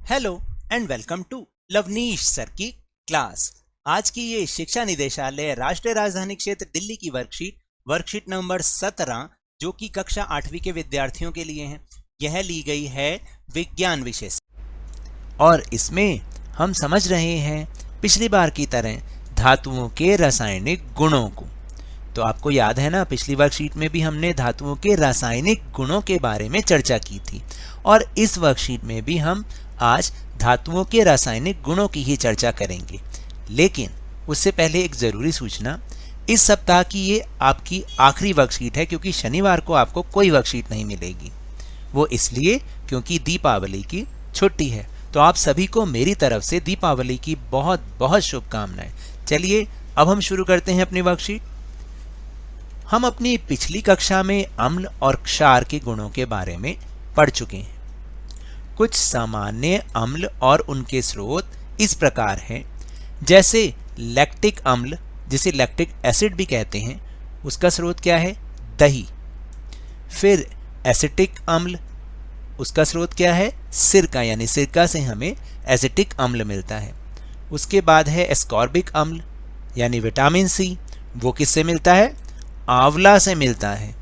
Hello and welcome to Lavneesh sir की class. आज की ये शिक्षा निदेशालय राष्ट्रीय राजधानी क्षेत्र दिल्ली की वर्कशीट नंबर 17 जो कि कक्षा 8वीं के विद्यार्थियों के लिए है, यह ली गई है विज्ञान विषय से और इसमें हम समझ रहे हैं पिछली बार की तरह धातुओं के रासायनिक गुणों को। तो आपको याद है ना, पिछली वर्कशीट में भी हमने धातुओं के रासायनिक गुणों के बारे में चर्चा की थी और इस वर्कशीट में भी हम आज धातुओं के रासायनिक गुणों की ही चर्चा करेंगे। लेकिन उससे पहले एक ज़रूरी सूचना, इस सप्ताह की ये आपकी आखिरी वर्कशीट है क्योंकि शनिवार को आपको कोई वर्कशीट नहीं मिलेगी। वो इसलिए क्योंकि दीपावली की छुट्टी है। तो आप सभी को मेरी तरफ से दीपावली की बहुत बहुत शुभकामनाएं। चलिए अब हम शुरू करते हैं अपनी वर्कशीट। हम अपनी पिछली कक्षा में अम्ल और क्षार के गुणों के बारे में पढ़ चुके हैं। कुछ सामान्य अम्ल और उनके स्रोत इस प्रकार हैं, जैसे लैक्टिक अम्ल जिसे लैक्टिक एसिड भी कहते हैं, उसका स्रोत क्या है? दही। फिर एसिटिक अम्ल, उसका स्रोत क्या है? सिरका, यानी सिरका से हमें एसिटिक अम्ल मिलता है। उसके बाद है एस्कॉर्बिक अम्ल यानी विटामिन सी, वो किससे मिलता है? आंवला से मिलता है।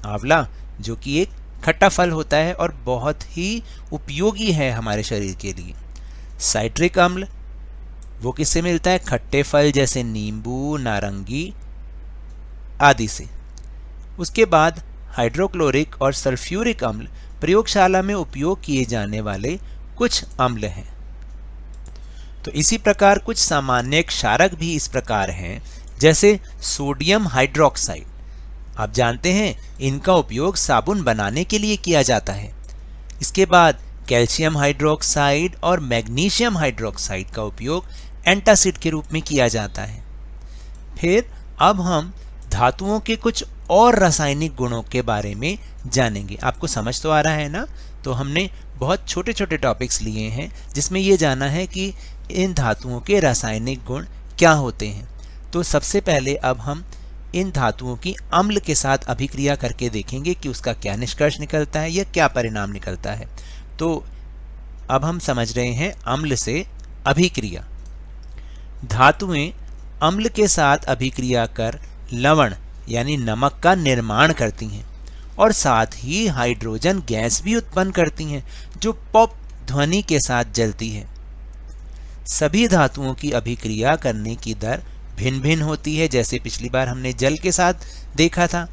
आंवला जो कि एक खट्टा फल होता है और बहुत ही उपयोगी है हमारे शरीर के लिए। साइट्रिक अम्ल वो किससे मिलता है? खट्टे फल जैसे नींबू, नारंगी आदि से। उसके बाद हाइड्रोक्लोरिक और सल्फ्यूरिक अम्ल प्रयोगशाला में उपयोग किए जाने वाले कुछ अम्ल हैं। तो इसी प्रकार कुछ सामान्य क्षारक भी इस प्रकार हैं, जैसे सोडियम हाइड्रोक्साइड। आप जानते हैं इनका उपयोग साबुन बनाने के लिए किया जाता है। इसके बाद कैल्शियम हाइड्रोक्साइड और मैग्नीशियम हाइड्रोक्साइड का उपयोग एंटासिड के रूप में किया जाता है। फिर अब हम धातुओं के कुछ और रासायनिक गुणों के बारे में जानेंगे। आपको समझ तो आ रहा है ना? तो हमने बहुत छोटे छोटे टॉपिक्स लिए हैं जिसमें ये जाना है कि इन धातुओं के रासायनिक गुण क्या होते हैं। तो सबसे पहले अब हम इन धातुओं की अम्ल के साथ अभिक्रिया करके देखेंगे कि उसका क्या निष्कर्ष निकलता है या क्या परिणाम निकलता है। तो अब हम समझ रहे हैं अम्ल से अभिक्रिया। धातुएं अम्ल के साथ अभिक्रिया कर लवण यानी नमक का निर्माण करती हैं और साथ ही हाइड्रोजन गैस भी उत्पन्न करती हैं जो पॉप ध्वनि के साथ जलती है। सभी धातुओं की अभिक्रिया करने की दर भिन्न भिन्न होती है, जैसे पिछली बार हमने जल के साथ देखा था।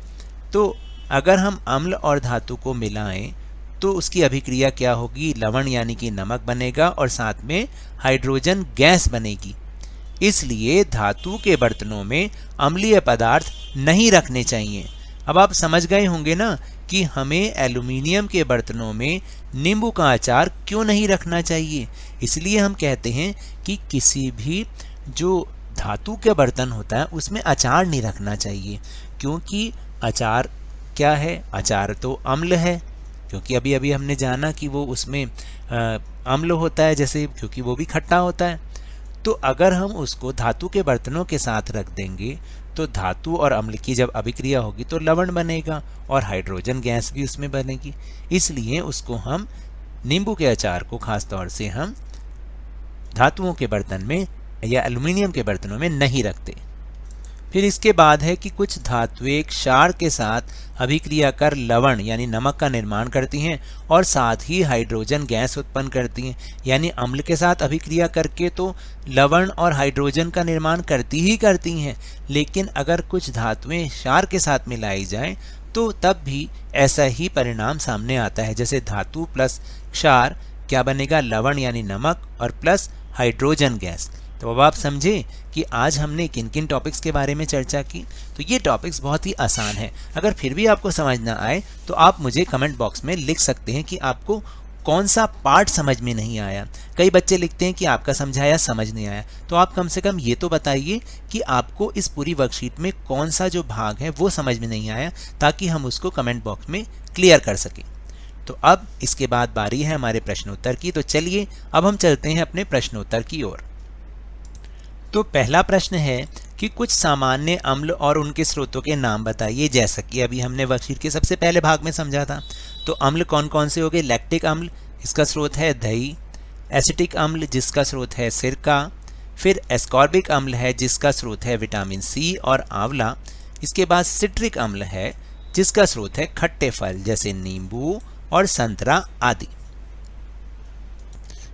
तो अगर हम अम्ल और धातु को मिलाएं तो उसकी अभिक्रिया क्या होगी? लवण यानी कि नमक बनेगा और साथ में हाइड्रोजन गैस बनेगी। इसलिए धातु के बर्तनों में अम्लीय पदार्थ नहीं रखने चाहिए। अब आप समझ गए होंगे ना कि हमें एल्युमिनियम के बर्तनों में नींबू का अचार क्यों नहीं रखना चाहिए। इसलिए हम कहते हैं कि किसी भी जो धातु के बर्तन होता है उसमें अचार नहीं रखना चाहिए, क्योंकि अचार क्या है? अचार तो अम्ल है, क्योंकि अभी अभी हमने जाना कि वो उसमें अम्ल होता है, जैसे क्योंकि वो भी खट्टा होता है। तो अगर हम उसको धातु के बर्तनों के साथ रख देंगे तो धातु और अम्ल की जब अभिक्रिया होगी तो लवण बनेगा और हाइड्रोजन गैस भी उसमें बनेगी। इसलिए उसको हम नींबू के अचार को खास तौर से हम धातुओं के बर्तन में या एल्युमिनियम के बर्तनों में नहीं रखते। फिर इसके बाद है कि कुछ धातुएं क्षार के साथ अभिक्रिया कर लवण यानी नमक का निर्माण करती हैं और साथ ही हाइड्रोजन गैस उत्पन्न करती हैं। यानी अम्ल के साथ अभिक्रिया करके तो लवण और हाइड्रोजन का निर्माण करती ही करती हैं, लेकिन अगर कुछ धातुएं क्षार के साथ मिलाई जाएं तो तब भी ऐसा ही परिणाम सामने आता है। जैसे धातु प्लस क्षार क्या बनेगा? लवण यानी नमक और प्लस हाइड्रोजन गैस। तो अब आप समझे कि आज हमने किन किन टॉपिक्स के बारे में चर्चा की। तो ये टॉपिक्स बहुत ही आसान है। अगर फिर भी आपको समझ ना आए तो आप मुझे कमेंट बॉक्स में लिख सकते हैं कि आपको कौन सा पार्ट समझ में नहीं आया। कई बच्चे लिखते हैं कि आपका समझाया समझ नहीं आया। तो आप कम से कम ये तो बताइए कि आपको इस पूरी वर्कशीट में कौन सा जो भाग है वो समझ में नहीं आया, ताकि हम उसको कमेंट बॉक्स में क्लियर कर सकें। तो अब इसके बाद बारी है हमारे प्रश्नोत्तर की। तो चलिए अब हम चलते हैं अपने प्रश्नोत्तर की ओर। तो पहला प्रश्न है कि कुछ सामान्य अम्ल और उनके स्रोतों के नाम बताइए। जैसा कि अभी हमने वर्कशीट के सबसे पहले भाग में समझा था। तो अम्ल कौन कौन से हो गए? लैक्टिक अम्ल, इसका स्रोत है दही। एसिटिक अम्ल जिसका स्रोत है सिरका, फिर एस्कॉर्बिक अम्ल है जिसका स्रोत है विटामिन सी और आंवला, इसके बाद सिट्रिक अम्ल है जिसका स्रोत है खट्टे फल जैसे नींबू और संतरा आदि।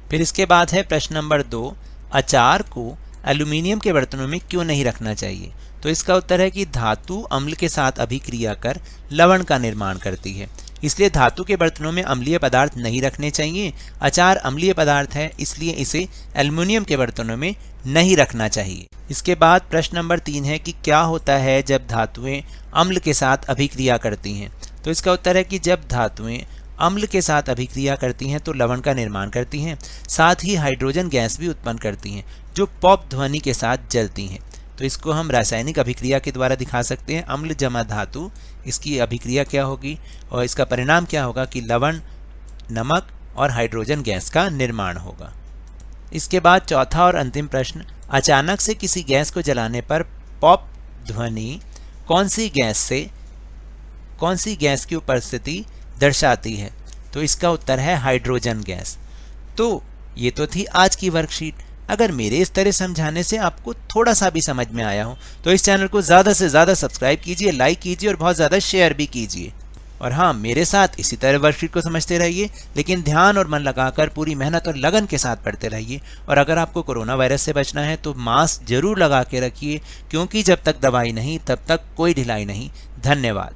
फिर इसके बाद है प्रश्न नंबर 2, अचार को एल्यूमिनियम के बर्तनों में क्यों नहीं रखना चाहिए? तो इसका उत्तर है कि धातु अम्ल के साथ अभिक्रिया कर लवण का निर्माण करती है, इसलिए धातु के बर्तनों में अम्लीय पदार्थ नहीं रखने चाहिए। अचार अम्लीय पदार्थ है, इसलिए इसे एल्युमिनियम के बर्तनों में नहीं रखना चाहिए। इसके बाद प्रश्न नंबर 3 है कि क्या होता है जब धातुएं अम्ल के साथ अभिक्रिया करती हैं? तो इसका उत्तर है कि जब धातुएं अम्ल के साथ अभिक्रिया करती हैं तो लवण का निर्माण करती हैं, साथ ही हाइड्रोजन गैस भी उत्पन्न करती हैं जो पॉप ध्वनि के साथ जलती हैं। तो इसको हम रासायनिक अभिक्रिया के द्वारा दिखा सकते हैं। अम्ल जमा धातु, इसकी अभिक्रिया क्या होगी और इसका परिणाम क्या होगा कि लवण, नमक और हाइड्रोजन गैस का निर्माण होगा। इसके बाद चौथा और अंतिम प्रश्न, अचानक से किसी गैस को जलाने पर पॉप ध्वनि कौन सी गैस की उपस्थिति दर्शाती है? तो इसका उत्तर है हाइड्रोजन गैस। तो ये तो थी आज की वर्कशीट। अगर मेरे इस तरह समझाने से आपको थोड़ा सा भी समझ में आया हो तो इस चैनल को ज़्यादा से ज़्यादा सब्सक्राइब कीजिए, लाइक कीजिए और बहुत ज़्यादा शेयर भी कीजिए। और हाँ, मेरे साथ इसी तरह वर्कशीट को समझते रहिए, लेकिन ध्यान और मन लगाकर पूरी मेहनत और लगन के साथ पढ़ते रहिए। और अगर आपको कोरोना वायरस से बचना है तो मास्क जरूर लगा के रखिए, क्योंकि जब तक दवाई नहीं तब तक कोई ढिलाई नहीं। धन्यवाद।